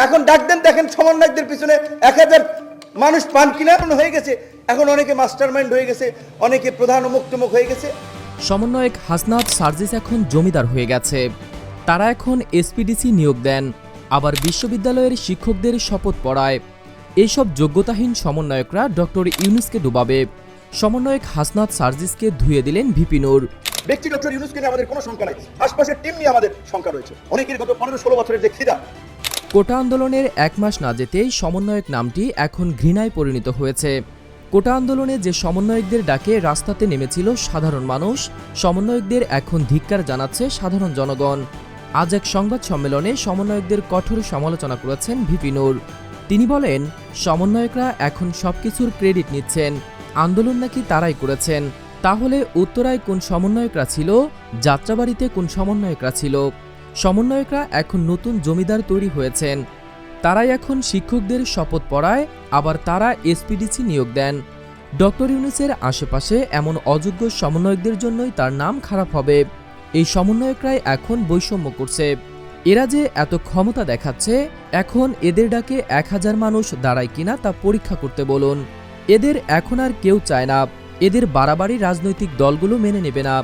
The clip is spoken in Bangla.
এখন ডাক দেন, দেখেন সমন্বয়কদের পিছনে 1000 মানুষ পান কিনা হয়ে গেছে। এখন অনেকে মাস্টারমাইন্ড হয়ে গেছে, অনেকে প্রধান মুক্তমুখ হয়ে গেছে। সমন্বয়ক হাসনাত সার্জিস এখন জমিদার হয়ে গেছে। তারা এখন এসপিডিসি নিয়োগ দেন, আবার বিশ্ববিদ্যালয়ের শিক্ষকদের শপথ পড়ায়। এইসব যোগ্যতাহীন সমন্বয়করা ডক্টর ইউনূসকে ডুবাবে। সমন্বয়ক হাসনাত সার্জিসকে ধুয়ে দিলেন ভিপি নূর। ব্যক্তি ডক্টর ইউনূসকে নিয়ে আমাদের কোনো শঙ্কা নাই, আশপাশের টিম নিয়ে আমাদের শঙ্কা রয়েছে। অনেকের গত 15-16 বছরের যে খিদা। কোটা আন্দোলনের 1 মাস না যেতেই সমন্বয়ক নামটি এখন ঘৃণায় পরিণত হয়েছে। কোটা আন্দোলনে যে সমন্বয়কদের ডাকে রাস্তাতে নেমেছিল সাধারণ মানুষ, সমন্বয়কদের এখন ধিক্কার জানাচ্ছে সাধারণ জনগণ। আজ এক সংবাদ সম্মেলনে সমন্বয়কদের কঠোর সমালোচনা করেছেন ভিপি নূর। তিনি বলেন, সমন্বয়করা এখন সবকিছুর ক্রেডিট নিচ্ছেন, আন্দোলন নাকি তারাই করেছেন। তাহলে উত্তরায় কোন সমন্বয়করা ছিল, যাত্রাবাড়িতে কোন সমন্বয়করা ছিল? সমন্বয়করা এখন নতুন জমিদার তৈরি হয়েছেন। তারাই এখন শিক্ষকদের শপথ পড়ায়, আবার তারা এসপিডিসি নিয়োগ দেন। ডক্টর ইউনূসের আশেপাশে এমন অযোগ্য সমন্বয়কদের জন্যই তার নাম খারাপ হবে। এই সমন্বয়করাই এখন বৈষম্য করছে। এরা যে এত ক্ষমতা দেখাচ্ছে, এখন এদের ডাকে 1000 মানুষ দাঁড়ায় কিনা তা পরীক্ষা করতে বলুন। এদের এখন আর কেউ চায় না, এদের বাড়াবাড়ি রাজনৈতিক দলগুলো মেনে নেবে না।